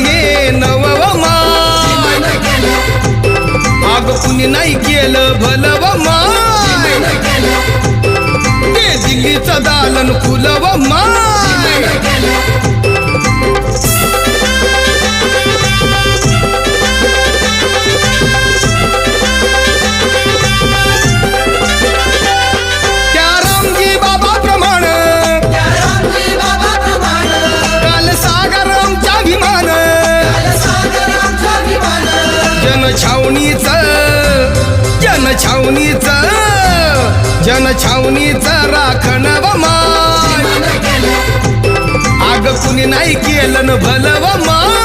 हे नवव माय आग कुणी नाही केलं भलव माय ते दिल्लीचं दालन खुलव माय त्या रामजी बाबा प्रमाण काल सागर आमचा अभिमान जनछावणीचं राखणव माय आग कुणी नाही केलं भलव माय